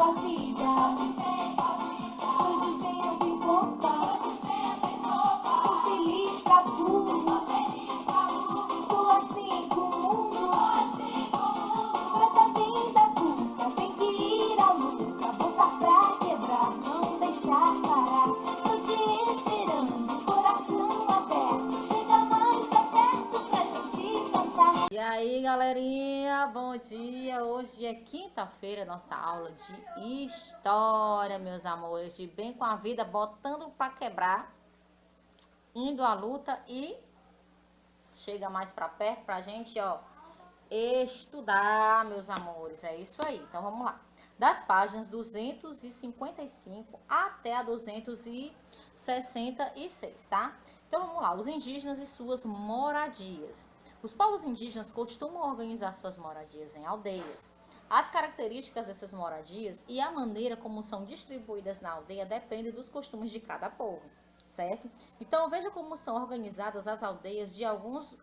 a vida. Hoje venho pipocar. Tô feliz pra tudo. Tô assim com o mundo. Pra tá bem da cuca, tem que ir à luta. Botar pra quebrar, não deixar parar. Tô te esperando, coração aberto. Chega mais pra perto pra gente cantar. E aí, galerinha, bom dia. Hoje é quinta-feira, nossa aula de história, meus amores, de bem com a vida, botando pra quebrar, indo à luta e chega mais pra perto pra gente, ó, estudar, meus amores. É isso aí. Então vamos lá. Das páginas 255 até a 266, tá? Então vamos lá. Os indígenas e suas moradias. Os povos indígenas costumam organizar suas moradias em aldeias. As características dessas moradias e a maneira como são distribuídas na aldeia dependem dos costumes de cada povo, certo? Então veja como são organizadas as aldeias de alguns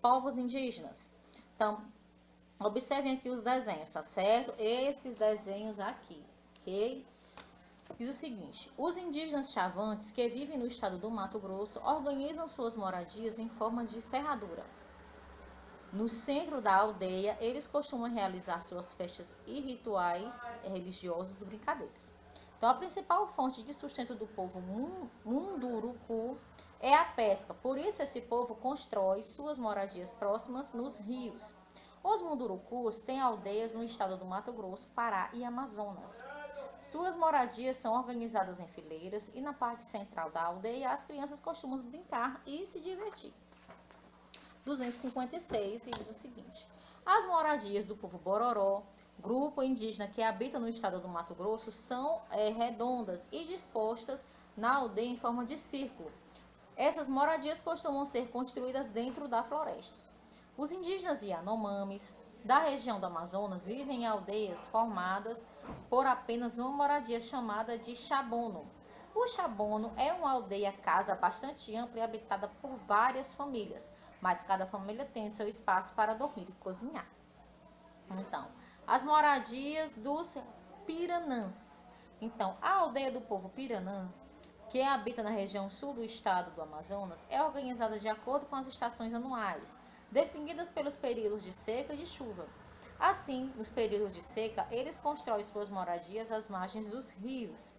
povos indígenas. Então, observem aqui os desenhos, tá certo? Esses desenhos aqui, ok? Diz o seguinte: os indígenas chavantes que vivem no estado do Mato Grosso organizam suas moradias em forma de ferradura. No centro da aldeia, eles costumam realizar suas festas e rituais religiosos e brincadeiras. Então, a principal fonte de sustento do povo Munduruku é a pesca. Por isso, esse povo constrói suas moradias próximas nos rios. Os Mundurucus têm aldeias no estado do Mato Grosso, Pará e Amazonas. Suas moradias são organizadas em fileiras e na parte central da aldeia as crianças costumam brincar e se divertir. 256 diz o seguinte: as moradias do povo Bororó, grupo indígena que habita no estado do Mato Grosso, são redondas e dispostas na aldeia em forma de círculo. Essas moradias costumam ser construídas dentro da floresta. Os indígenas Yanomamis da região do Amazonas vivem em aldeias formadas por apenas uma moradia chamada de chabono. O chabono é uma aldeia-casa bastante ampla e habitada por várias famílias, mas cada família tem seu espaço para dormir e cozinhar. Então, as moradias dos Piranãs. Então, a aldeia do povo Piranã, que habita na região sul do estado do Amazonas, é organizada de acordo com as estações anuais, definidas pelos períodos de seca e de chuva. Assim, nos períodos de seca, eles constroem suas moradias às margens dos rios.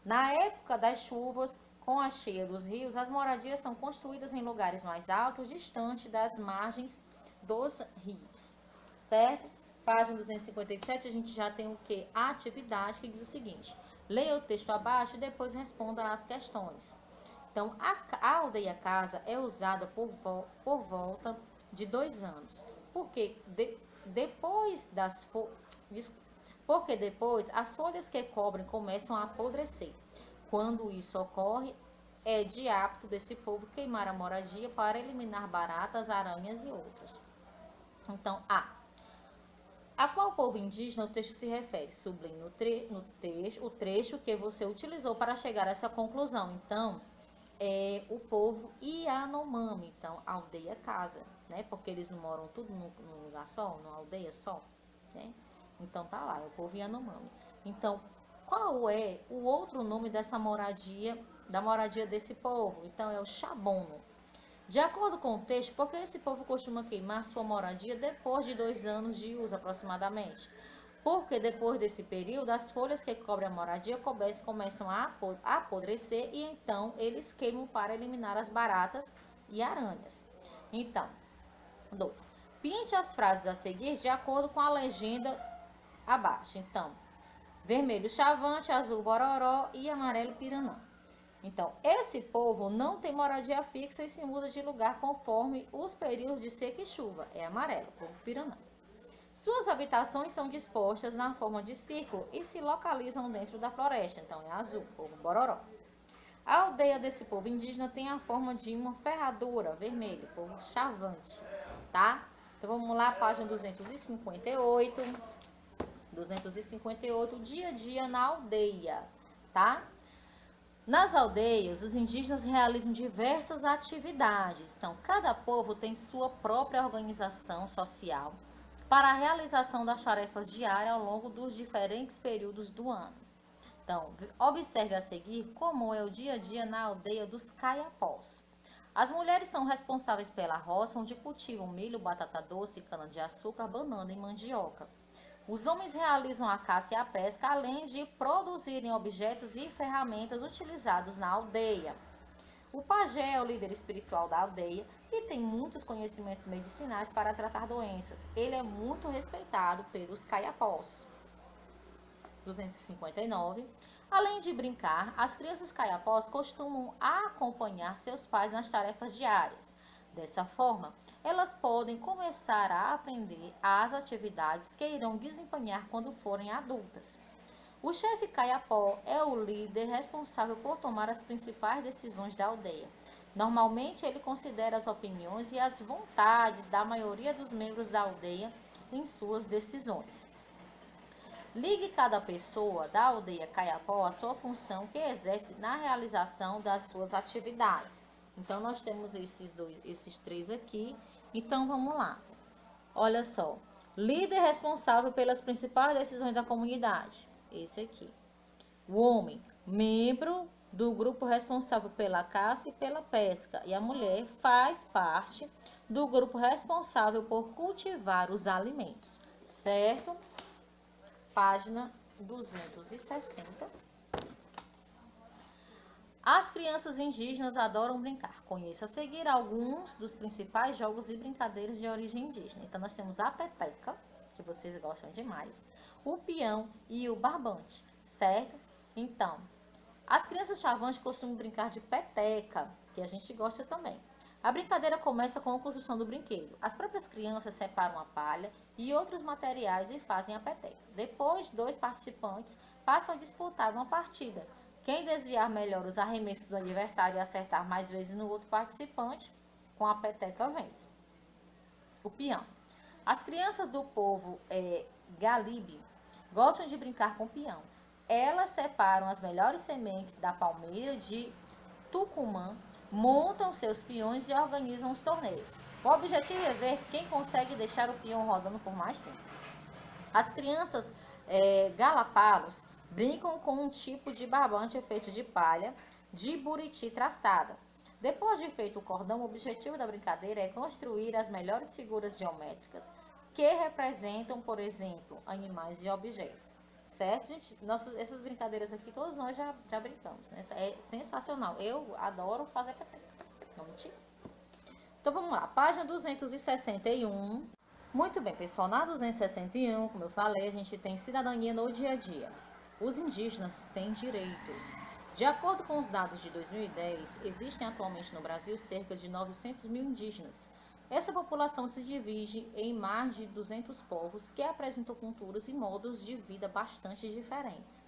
Na época das chuvas, com a cheia dos rios, as moradias são construídas em lugares mais altos, distantes das margens dos rios, certo? Página 257, a gente já tem o que? A atividade, que diz o seguinte: leia o texto abaixo e depois responda às questões. Então, a aldeia-casa é usada por volta de 2 anos, porque depois as folhas que cobrem começam a apodrecer. Quando isso ocorre, é de hábito desse povo queimar a moradia para eliminar baratas, aranhas e outros. Então, a qual povo indígena o texto se refere? Sublinhe o trecho que você utilizou para chegar a essa conclusão. Então, é o povo Yanomami, então aldeia-casa, né? Porque eles não moram tudo num lugar só, numa aldeia só, né? Então tá lá, é o povo Yanomami. Então, qual é o outro nome dessa moradia, da moradia desse povo? Então é o chabono. De acordo com o texto, porque esse povo costuma queimar sua moradia depois de 2 anos de uso aproximadamente? Porque depois desse período, as folhas que cobrem a moradia começam a apodrecer e então eles queimam para eliminar as baratas e aranhas. Então, 2. Pinte as frases a seguir de acordo com a legenda abaixo. Então, vermelho chavante, azul bororó e amarelo piranã. Então, esse povo não tem moradia fixa e se muda de lugar conforme os períodos de seca e chuva. É amarelo, povo piranã. Suas habitações são dispostas na forma de círculo e se localizam dentro da floresta. Então, é azul, povo bororó. A aldeia desse povo indígena tem a forma de uma ferradura, vermelho, povo chavante, tá? Então, vamos lá, página 258. 258, dia a dia na aldeia, tá? Nas aldeias, os indígenas realizam diversas atividades. Então, cada povo tem sua própria organização social para a realização das tarefas diárias ao longo dos diferentes períodos do ano. Então, observe a seguir como é o dia a dia na aldeia dos Caiapós. As mulheres são responsáveis pela roça, onde cultivam milho, batata doce, cana-de-açúcar, banana e mandioca. Os homens realizam a caça e a pesca, além de produzirem objetos e ferramentas utilizados na aldeia. O pajé é o líder espiritual da aldeia e tem muitos conhecimentos medicinais para tratar doenças. Ele é muito respeitado pelos Caiapós. 259. Além de brincar, as crianças caiapós costumam acompanhar seus pais nas tarefas diárias. Dessa forma, elas podem começar a aprender as atividades que irão desempenhar quando forem adultas. O chefe caiapó é o líder responsável por tomar as principais decisões da aldeia. Normalmente, ele considera as opiniões e as vontades da maioria dos membros da aldeia em suas decisões. Ligue cada pessoa da aldeia Caiapó a sua função que exerce na realização das suas atividades. Então, nós temos esses três aqui. Então, vamos lá. Olha só. Líder responsável pelas principais decisões da comunidade. Esse aqui. O homem, membro do grupo responsável pela caça e pela pesca. E a mulher faz parte do grupo responsável por cultivar os alimentos. Certo? Página 260. As crianças indígenas adoram brincar. Conheça a seguir alguns dos principais jogos e brincadeiras de origem indígena. Então, nós temos a peteca, que vocês gostam demais, o peão e o barbante, certo? Então, as crianças chavantes costumam brincar de peteca, que a gente gosta também. A brincadeira começa com a construção do brinquedo. As próprias crianças separam a palha e outros materiais e fazem a peteca. Depois, 2 participantes passam a disputar uma partida. Quem desviar melhor os arremessos do adversário e acertar mais vezes no outro participante, com a peteca vence. O peão. As crianças do povo Galibe gostam de brincar com peão. Elas separam as melhores sementes da palmeira de Tucumã, montam seus peões e organizam os torneios. O objetivo é ver quem consegue deixar o peão rodando por mais tempo. As crianças galapalos brincam com um tipo de barbante feito de palha de buriti traçada. Depois de feito o cordão, o objetivo da brincadeira é construir as melhores figuras geométricas que representam, por exemplo, animais e objetos. Certo, gente? Essas brincadeiras aqui, todos nós já brincamos, né? É sensacional. Eu adoro fazer peteca. Não mentir? Então, vamos lá. Página 261. Muito bem, pessoal. Na 261, como eu falei, a gente tem cidadania no dia a dia. Os indígenas têm direitos. De acordo com os dados de 2010, existem atualmente no Brasil cerca de 900 mil indígenas. Essa população se divide em mais de 200 povos que apresentam culturas e modos de vida bastante diferentes.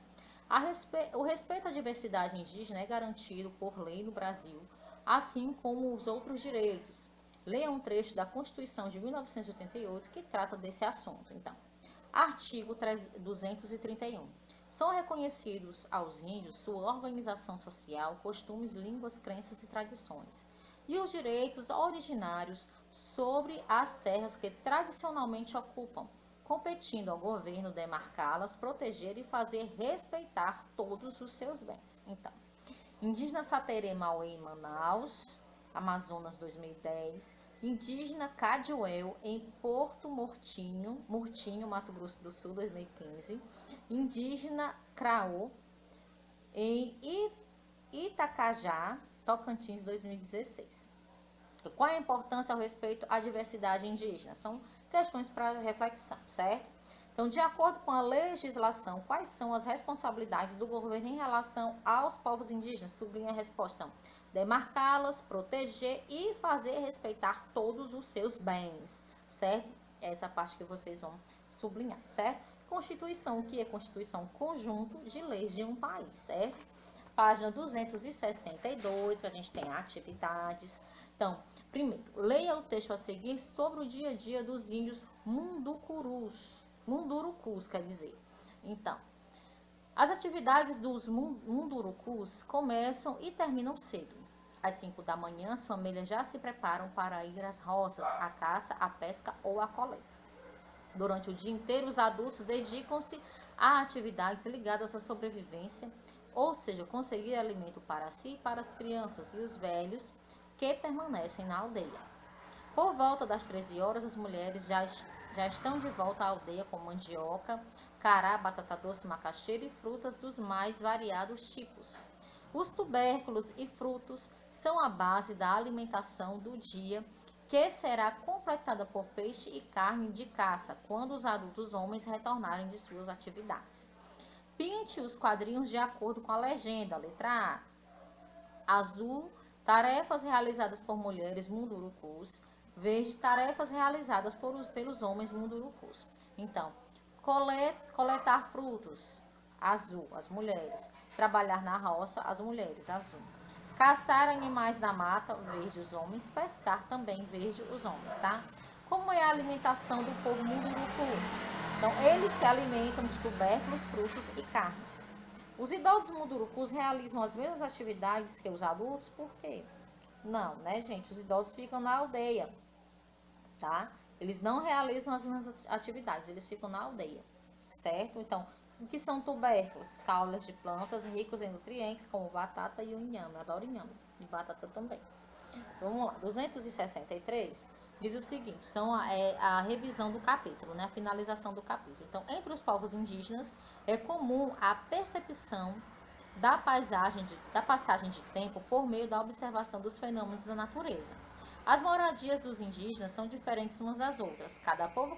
O respeito à diversidade indígena é garantido por lei no Brasil, assim como os outros direitos. Leia um trecho da Constituição de 1988 que trata desse assunto. Então, artigo 231. São reconhecidos aos índios sua organização social, costumes, línguas, crenças e tradições, e os direitos originários sobre as terras que tradicionalmente ocupam, competindo ao governo demarcá-las, proteger e fazer respeitar todos os seus bens. Então, indígena Saterê Mauê em Manaus, Amazonas 2010, indígena Cadiuel em Porto Murtinho, Mato Grosso do Sul 2015, indígena Craô em Itacajá, Tocantins 2016. Qual a importância ao respeito à diversidade indígena? São questões para reflexão, certo? Então, de acordo com a legislação, quais são as responsabilidades do governo em relação aos povos indígenas? Sublinha a resposta. Então, demarcá-las, proteger e fazer respeitar todos os seus bens, certo? Essa parte que vocês vão sublinhar, certo? Constituição, que é Constituição conjunto de leis de um país, certo? Página 262, que a gente tem atividades. Então, primeiro, leia o texto a seguir sobre o dia a dia dos índios mundurucus, quer dizer. Então, as atividades dos mundurucus começam e terminam cedo. Às 5 da manhã, as famílias já se preparam para ir às roças, à caça, à pesca ou à coleta. Durante o dia inteiro, os adultos dedicam-se a atividades ligadas à sobrevivência, ou seja, conseguir alimento para si e para as crianças e os velhos que permanecem na aldeia. Por volta das 13 horas, as mulheres já estão de volta à aldeia com mandioca, cará, batata doce, macaxeira e frutas dos mais variados tipos. Os tubérculos e frutos são a base da alimentação do dia, que será completada por peixe e carne de caça, quando os adultos homens retornarem de suas atividades. Pinte os quadrinhos de acordo com a legenda. Letra A. Azul, tarefas realizadas por mulheres mundurucus. Verde, tarefas realizadas pelos homens mundurucus. Então, coletar frutos, azul, as mulheres. Trabalhar na roça, as mulheres, azul. Caçar animais na mata, verde, os homens. Pescar também, verde, os homens, tá? Como é a alimentação do povo mundurucu? Então, eles se alimentam de tubérculos, frutos e carnes. Os idosos mundurucus realizam as mesmas atividades que os adultos, por quê? Não, né, gente? Os idosos ficam na aldeia, tá? Eles não realizam as mesmas atividades, eles ficam na aldeia, certo? Então, o que são tubérculos? Caules de plantas ricos em nutrientes, como batata e o inhame. Adoro inhame, e batata também. Vamos lá, 263 diz o seguinte, são a revisão do capítulo, né? A finalização do capítulo. Então, entre os povos indígenas, é comum a percepção da passagem de tempo por meio da observação dos fenômenos da natureza. As moradias dos indígenas são diferentes umas das outras. Cada povo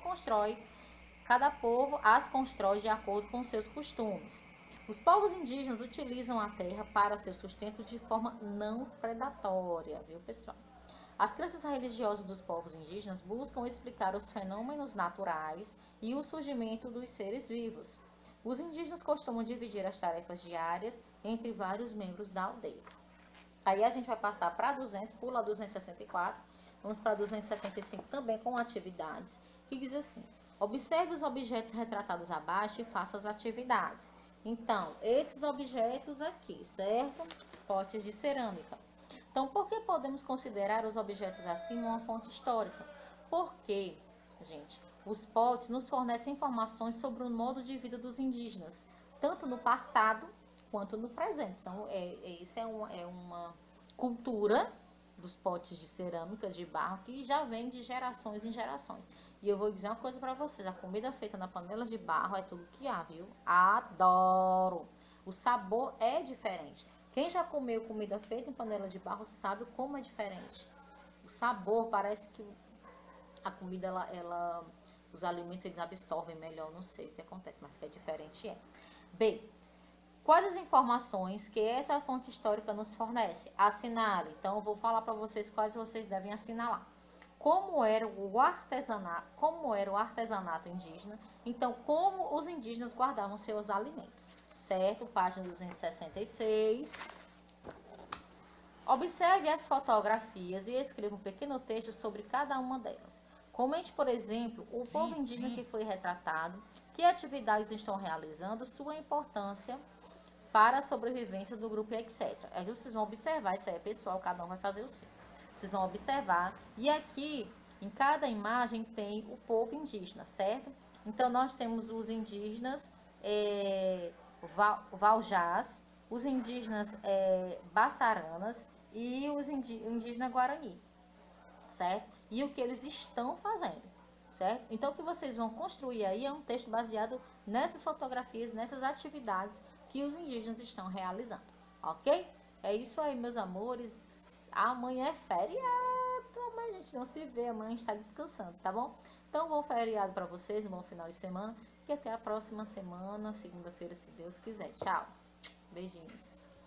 as constrói de acordo com seus costumes. Os povos indígenas utilizam a terra para seu sustento de forma não predatória, viu, pessoal? As crenças religiosas dos povos indígenas buscam explicar os fenômenos naturais e o surgimento dos seres vivos. Os indígenas costumam dividir as tarefas diárias entre vários membros da aldeia. Aí a gente vai passar para 200, pula 264, vamos para 265 também com atividades, que diz assim: observe os objetos retratados abaixo e faça as atividades. Então, esses objetos aqui, certo? Potes de cerâmica. Então, por que podemos considerar os objetos acima uma fonte histórica? Porque, gente, os potes nos fornecem informações sobre o modo de vida dos indígenas, tanto no passado quanto no presente. Então, isso é uma cultura dos potes de cerâmica, de barro, que já vem de gerações em gerações. E eu vou dizer uma coisa para vocês, a comida feita na panela de barro é tudo que há, viu? Adoro! O sabor é diferente. Quem já comeu comida feita em panela de barro sabe como é diferente. O sabor, parece que a comida, os alimentos, eles absorvem melhor, não sei o que acontece, mas que é diferente é. B. Quais as informações que essa fonte histórica nos fornece? Assinale. Então, eu vou falar para vocês quais vocês devem assinalar. Como era o artesanato indígena. Então, como os indígenas guardavam seus alimentos. Certo? Página 266. Observe as fotografias e escreva um pequeno texto sobre cada uma delas. Comente, por exemplo, o povo indígena que foi retratado, que atividades estão realizando, sua importância para a sobrevivência do grupo, etc. Aí vocês vão observar, isso aí é pessoal, cada um vai fazer o seu. Vocês vão observar, e aqui, em cada imagem, tem o povo indígena, certo? Então, nós temos os indígenas Valjás, os indígenas Baçaranas e os indígenas Guarani, certo? E o que eles estão fazendo, certo? Então, o que vocês vão construir aí é um texto baseado nessas fotografias, nessas atividades que os indígenas estão realizando, ok? É isso aí, meus amores. Amanhã é feriado, amanhã a gente não se vê, amanhã a gente está descansando, tá bom? Então, bom feriado para vocês, um bom final de semana e até a próxima semana, segunda-feira, se Deus quiser. Tchau, beijinhos.